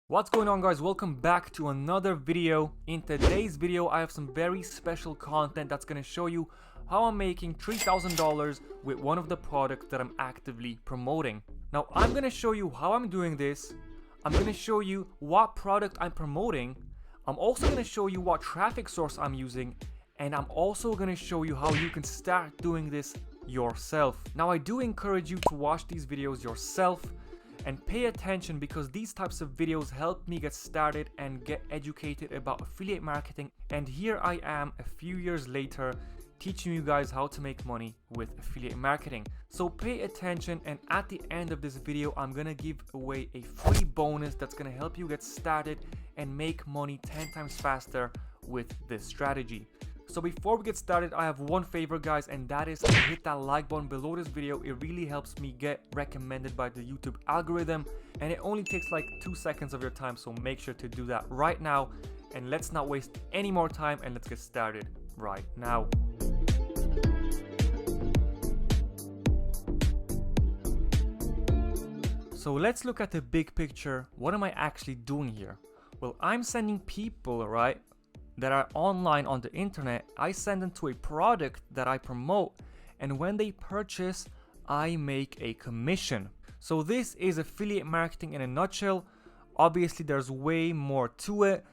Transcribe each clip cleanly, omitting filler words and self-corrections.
What's going on, guys? Welcome back to another video. In today's video I have some very special content that's going to show you how I'm making $3,000 with one of the products that I'm actively promoting. Now I'm going to show you how I'm doing this. I'm going to show you what product I'm promoting. I'm also going to show you what traffic source I'm using, and I'm also going to show you how you can start doing this yourself. Now I do encourage you to watch these videos yourself and pay attention, because these types of videos help me get started and get educated about affiliate marketing. And here I am a few years later teaching you guys how to make money with affiliate marketing. So pay attention, and at the end of this video I'm gonna give away a free bonus that's gonna help you get started and make money 10 times faster with this strategy. So before we get started, I have one favor, guys, and that is to hit that like button below this video. It really helps me get recommended by the YouTube algorithm, and it only takes like 2 seconds of your time, so make sure to do that right now. And let's not waste any more time, and let's get started right now. So let's look at the big picture. What am I actually doing here? Well, I'm sending people, right, that are online on the internet. I send them to a product that I promote, and when they purchase, I make a commission. So this is affiliate marketing in a nutshell. Obviously there's way more to it.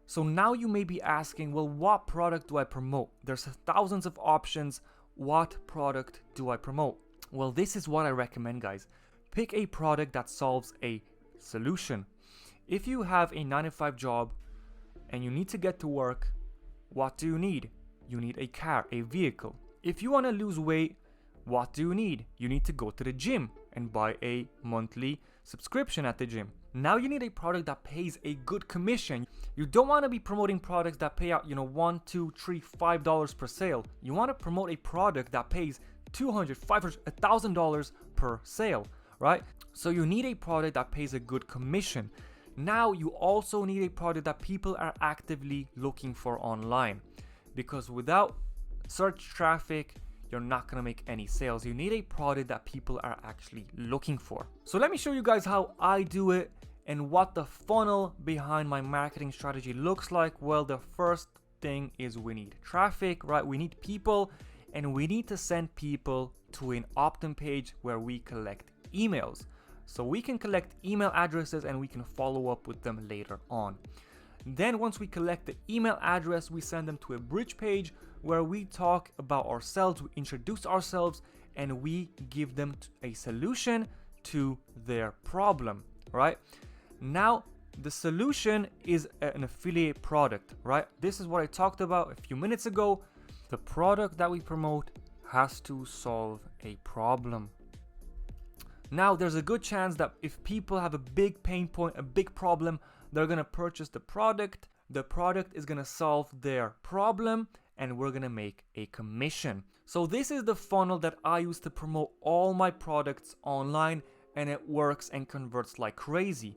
So now you may be asking, well, what product do I promote? There's thousands of options. What product do I promote? Well, this is what I recommend, guys. Pick a product that solves a solution. If you have a 9-to-5 job and you need to get to work, what do you need? You need a car, a vehicle. If you want to lose weight, what do you need? You need to go to the gym and buy a monthly subscription at the gym. Now you need a product that pays a good commission. You don't want to be promoting products that pay out, $1, $2, $3, $5 per sale. You want to promote a product that pays $200, $500, $1,000 per sale, right? So you need a product that pays a good commission. Now you also need a product that people are actively looking for online, because without search traffic, you're not gonna make any sales. You need a product that people are actually looking for. So let me show you guys how I do it and what the funnel behind my marketing strategy looks like. Well, the first thing is we need traffic, right? We need people, and we need to send people to an opt-in page where we collect emails. So we can collect email addresses and we can follow up with them later on. Then once we collect the email address, we send them to a bridge page where we talk about ourselves, we introduce ourselves, and we give them a solution to their problem, right? Now, the solution is an affiliate product, right? This is what I talked about a few minutes ago. The product that we promote has to solve a problem. Now, there's a good chance that if people have a big pain point, a big problem, they're going to purchase the product. The product is going to solve their problem, and we're going to make a commission. So this is the funnel that I use to promote all my products online, and it works and converts like crazy.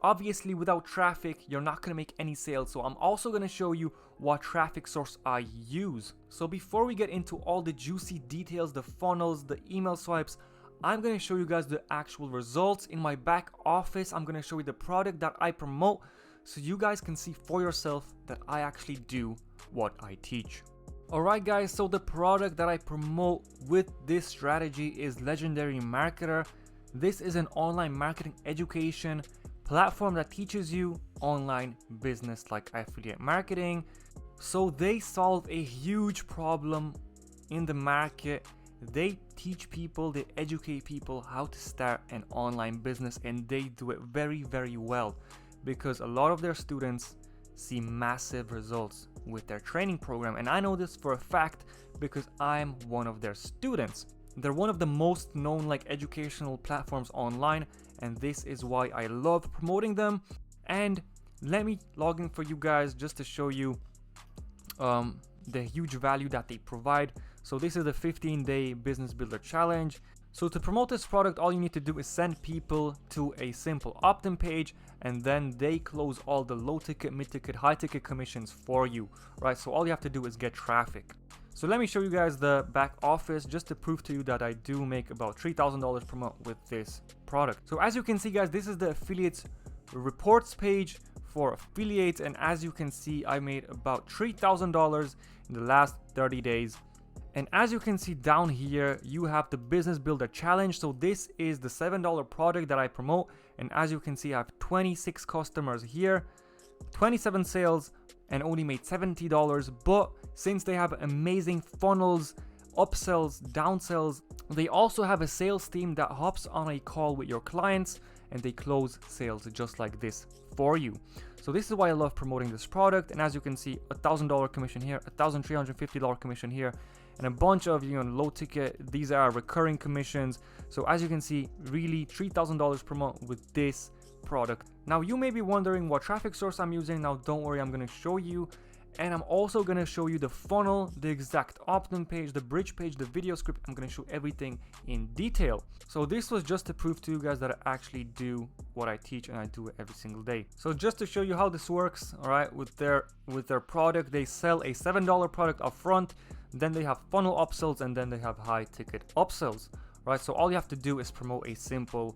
Obviously, without traffic, you're not going to make any sales. So I'm also going to show you what traffic source I use. So before we get into all the juicy details, the funnels, the email swipes, I'm going to show you guys the actual results in my back office. I'm going to show you the product that I promote, so you guys can see for yourself that I actually do what I teach. Alright guys, so the product that I promote with this strategy is Legendary Marketer. This is an online marketing education platform that teaches you online business like affiliate marketing. So they solve a huge problem in the market. They teach people, they educate people how to start an online business, and they do it very, very well, because a lot of their students see massive results with their training program. And I know this for a fact because I'm one of their students. They're one of the most known educational platforms online, and this is why I love promoting them. And let me log in for you guys just to show you the huge value that they provide. So this is the 15-day business builder challenge. So to promote this product, all you need to do is send people to a simple opt-in page, and then they close all the low ticket, mid ticket, high ticket commissions for you, right? So all you have to do is get traffic. So let me show you guys the back office just to prove to you that I do make about $3,000 per month with this product. So as you can see, guys, this is the affiliates reports page for affiliates, and as you can see, I made about $3,000 in the last 30 days. And as you can see down here, you have the business builder challenge. So this is the $7 product that I promote, and as you can see, I have 26 customers here, 27 sales, and only made $70. But since they have amazing funnels, upsells, downsells, they also have a sales team that hops on a call with your clients and they close sales just like this for you. So this is why I love promoting this product. And as you can see, $1,000 commission here, $1,350 commission here, and a bunch of low ticket. These are recurring commissions. So as you can see, really $3,000 per month with this product. Now you may be wondering what traffic source I'm using. Now don't worry, I'm going to show you. And I'm also going to show you the funnel, the exact opt-in page, the bridge page, the video script. I'm going to show everything in detail. So this was just to prove to you guys that I actually do what I teach, and I do it every single day. So just to show you how this works, all right, with their product, they sell a $7 product up front, then they have funnel upsells, and then they have high ticket upsells, right? So all you have to do is promote a simple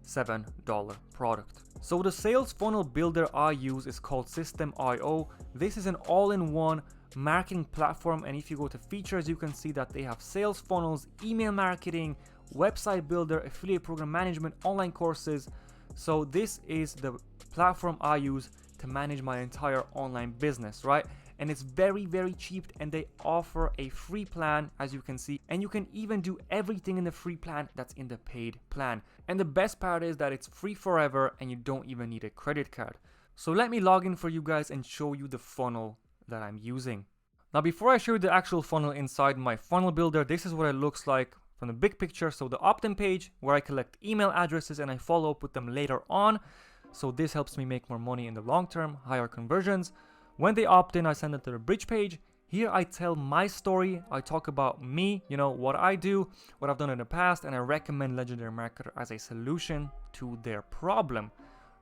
$7 product. So the sales funnel builder I use is called System.io. This is an all-in-one marketing platform, and if you go to features, you can see that they have sales funnels, email marketing, website builder, affiliate program management, online courses. So this is the platform I use to manage my entire online business, right? And it's very, very cheap, and they offer a free plan, as you can see, and you can even do everything in the free plan that's in the paid plan. And the best part is that it's free forever and you don't even need a credit card. So let me log in for you guys and show you the funnel that I'm using. Now before I show you the actual funnel inside my funnel builder, this is what it looks like from the big picture. So the opt-in page where I collect email addresses and I follow up with them later on. So this helps me make more money in the long term, higher conversions. When they opt in, I send it to the bridge page. Here I tell my story. I talk about me, what I do, what I've done in the past, and I recommend Legendary Marketer as a solution to their problem,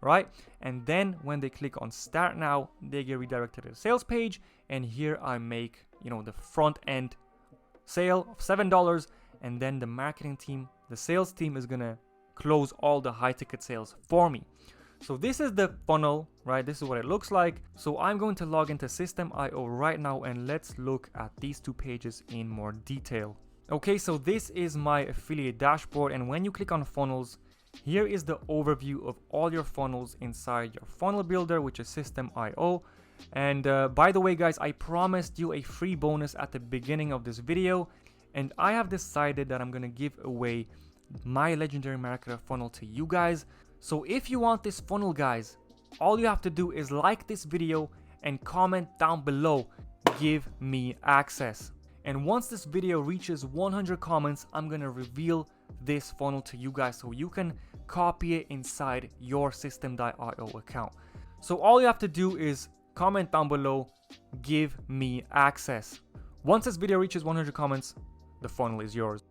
right? And then when they click on Start Now, they get redirected to the sales page. And here I make, the front end sale of $7. And then the marketing team, the sales team is gonna close all the high ticket sales for me. So this is the funnel, right? This is what it looks like. So I'm going to log into System.io right now, and let's look at these two pages in more detail. Okay, so this is my affiliate dashboard, and when you click on funnels, here is the overview of all your funnels inside your funnel builder, which is System.io. And by the way, guys, I promised you a free bonus at the beginning of this video, and I have decided that I'm gonna give away my Legendary Marketer funnel to you guys. So if you want this funnel, guys, all you have to do is like this video and comment down below, give me access. And once this video reaches 100 comments, I'm gonna reveal this funnel to you guys so you can copy it inside your System.io account. So all you have to do is comment down below, give me access. Once this video reaches 100 comments, the funnel is yours.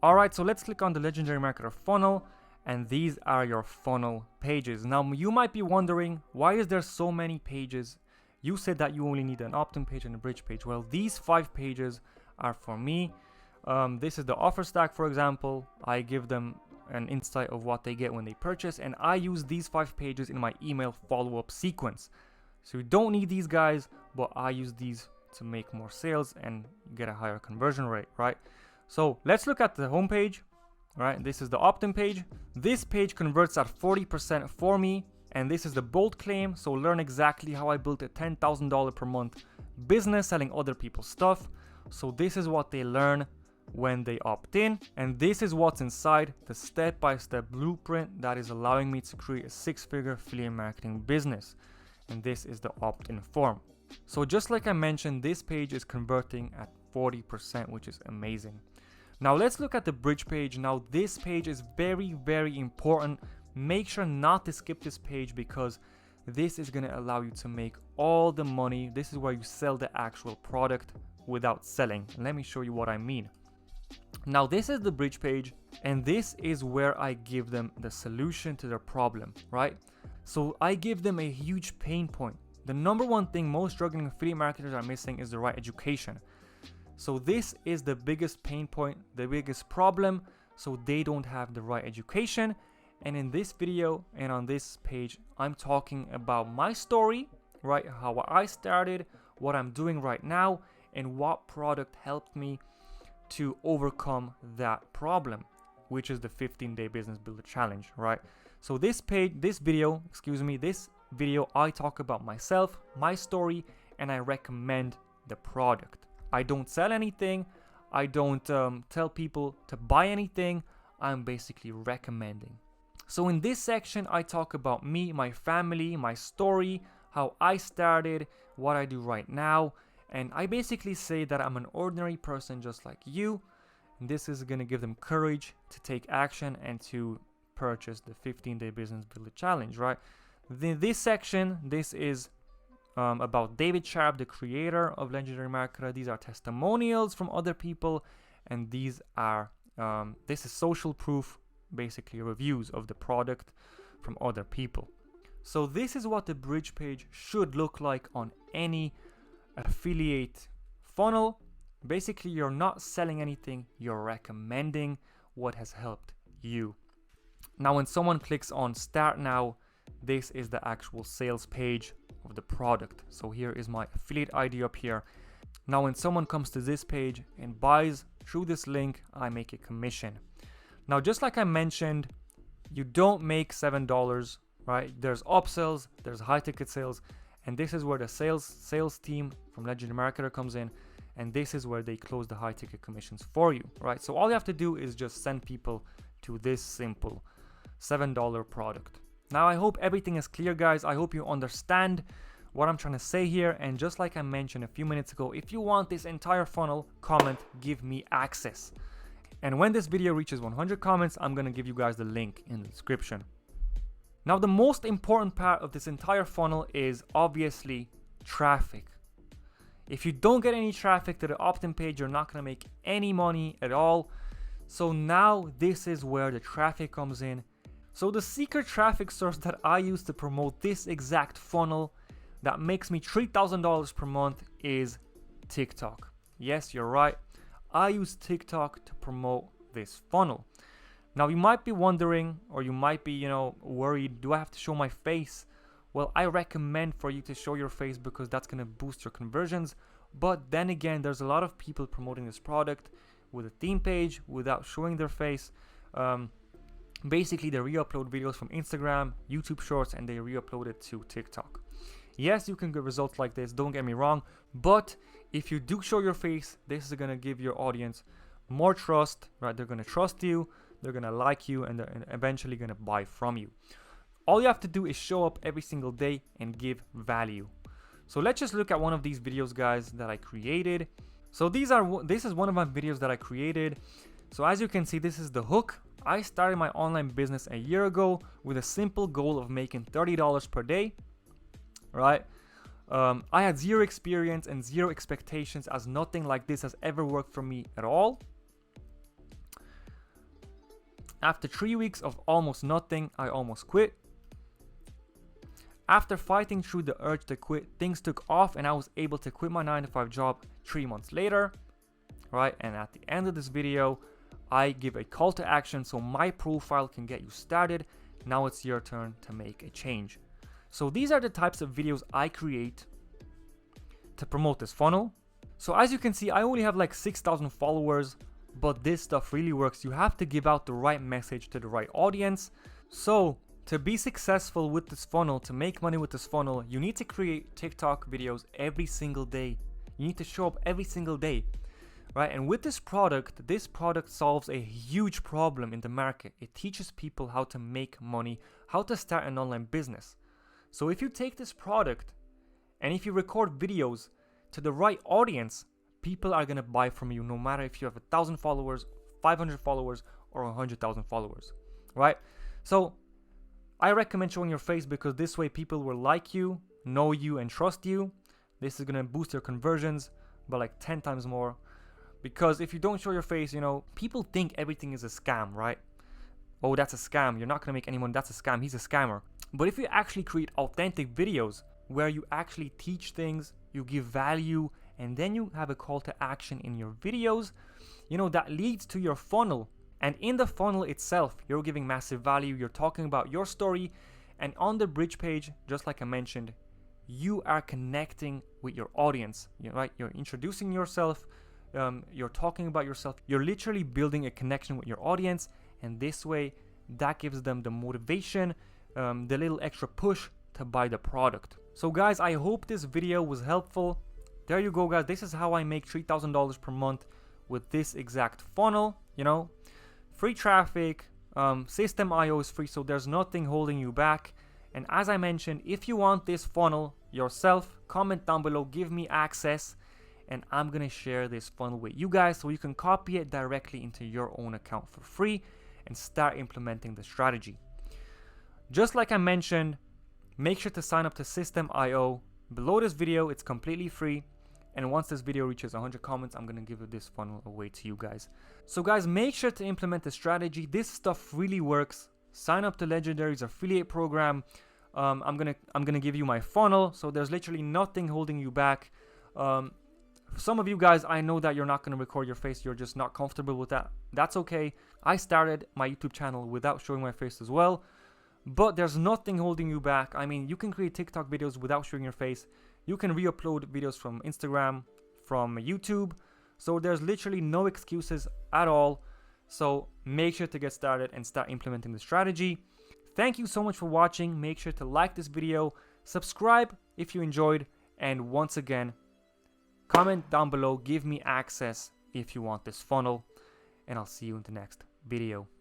All right, so let's click on the Legendary Marketer funnel. And these are your funnel pages. Now you might be wondering, why is there so many pages? You said that you only need an opt-in page and a bridge page. Well, these 5 pages are for me. This is the offer stack, for example. I give them an insight of what they get when they purchase, and I use these 5 pages in my email follow-up sequence. So you don't need these guys, but I use these to make more sales and get a higher conversion rate, right? So let's look at the homepage. Right, this is the opt-in page. This page converts at 40% for me, and this is the bold claim. So learn exactly how I built a $10,000 per month business selling other people's stuff. So this is what they learn when they opt in, and this is what's inside the step-by-step blueprint that is allowing me to create a 6-figure affiliate marketing business. And this is the opt-in form. So just like I mentioned, this page is converting at 40%, which is amazing. Now let's look at the bridge page. Now this page is very, very important. Make sure not to skip this page because this is going to allow you to make all the money. This is where you sell the actual product without selling. Let me show you what I mean. Now this is the bridge page, and this is where I give them the solution to their problem, right? So I give them a huge pain point. The number one thing most struggling affiliate marketers are missing is the right education. So this is the biggest pain point, the biggest problem. So they don't have the right education. And in this video and on this page, I'm talking about my story, right? How I started, what I'm doing right now, and what product helped me to overcome that problem, which is the 15-day business builder challenge, right? So this video, I talk about myself, my story, and I recommend the product. I don't sell anything. I don't tell people to buy anything. I'm basically recommending. So in this section, I talk about me, my family, my story, how I started, what I do right now, and I basically say that I'm an ordinary person just like you, and this is going to give them courage to take action and to purchase the 15-day business builder challenge, right? This section, this is about David Sharp, the creator of Legendary Marketer. These are testimonials from other people, and these are this is social proof, basically reviews of the product from other people. So this is what the bridge page should look like on any affiliate funnel. Basically, you're not selling anything, you're recommending what has helped you. Now, when someone clicks on Start Now, this is the actual sales page of the product. So here is my affiliate ID up here. Now, when someone comes to this page and buys through this link, I make a commission. Now, just like I mentioned, you don't make $7, right? There's upsells, there's high ticket sales, and this is where the sales team from Legendary Marketer comes in, and this is where they close the high ticket commissions for you, right? So all you have to do is just send people to this simple $7 product. Now, I hope everything is clear, guys. I hope you understand what I'm trying to say here. And just like I mentioned a few minutes ago, if you want this entire funnel, comment, give me access. And when this video reaches 100 comments, I'm going to give you guys the link in the description. Now, the most important part of this entire funnel is obviously traffic. If you don't get any traffic to the opt-in page, you're not going to make any money at all. So now this is where the traffic comes in. So the secret traffic source that I use to promote this exact funnel that makes me $3,000 per month is TikTok. Yes, you're right. I use TikTok to promote this funnel. Now, you might be wondering, or you might be, worried, do I have to show my face? Well, I recommend for you to show your face because that's going to boost your conversions. But then again, there's a lot of people promoting this product with a theme page without showing their face. Basically, they re-upload videos from Instagram, YouTube Shorts, and they re-upload it to TikTok. Yes, you can get results like this, don't get me wrong, but if you do show your face, this is going to give your audience more trust, right? They're going to trust you, they're going to like you, and they're eventually going to buy from you. All you have to do is show up every single day and give value. So let's just look at one of these videos, guys, that I created. So this is one of my videos that I created. So as you can see, this is the hook. I started my online business a year ago with a simple goal of making $30 per day, right? I had zero experience and zero expectations, as nothing like this has ever worked for me at all. After 3 weeks of almost nothing, I almost quit. After fighting through the urge to quit, things took off and I was able to quit my 9-to-5 job 3 months later, right? And at the end of this video, I give a call to action so my profile can get you started. Now it's your turn to make a change. So these are the types of videos I create to promote this funnel. So as you can see, I only have like 6,000 followers, but this stuff really works. You have to give out the right message to the right audience. So to be successful with this funnel, to make money with this funnel, you need to create TikTok videos every single day. You need to show up every single day, right? And with this product solves a huge problem in the market. It teaches people how to make money, how to start an online business. So if you take this product and if you record videos to the right audience, people are going to buy from you no matter if you have 1,000 followers, 500 followers, or 100,000 followers, right? So I recommend showing your face because this way people will like you, know you, and trust you. This is going to boost your conversions by like 10 times more. Because if you don't show your face, people think everything is a scam, right? Oh, that's a scam. You're not going to make any money. That's a scam. He's a scammer. But if you actually create authentic videos where you actually teach things, you give value, and then you have a call to action in your videos, that leads to your funnel And in the funnel itself, you're giving massive value, you're talking about your story, and on the bridge page, just like I mentioned, you are connecting with your audience, right? You're introducing yourself, you're talking about yourself, you're literally building a connection with your audience, and this way, that gives them the motivation, the little extra push to buy the product. So guys, I hope this video was helpful. There you go, guys. This is how I make $3,000 per month with this exact funnel, free traffic, system IO is free, so there's nothing holding you back. And as I mentioned, if you want this funnel yourself, comment down below, give me access, and I'm gonna share this funnel with you guys so you can copy it directly into your own account for free and start implementing the strategy. Just like I mentioned, make sure to sign up to System IO. Below this video, it's completely free. And once this video reaches 100 comments, I'm gonna give this funnel away to you guys. So guys, make sure to implement the strategy. This stuff really works. Sign up to Legendary's affiliate program. I'm gonna give you my funnel. So there's literally nothing holding you back. Some of you guys, I know that you're not gonna record your face. You're just not comfortable with that. That's okay. I started my YouTube channel without showing my face as well. But there's nothing holding you back. I mean, you can create TikTok videos without showing your face. You can re-upload videos from Instagram, from YouTube. So there's literally no excuses at all. So make sure to get started and start implementing the strategy. Thank you so much for watching. Make sure to like this video, subscribe if you enjoyed, and once again, comment down below, give me access if you want this funnel, and I'll see you in the next video.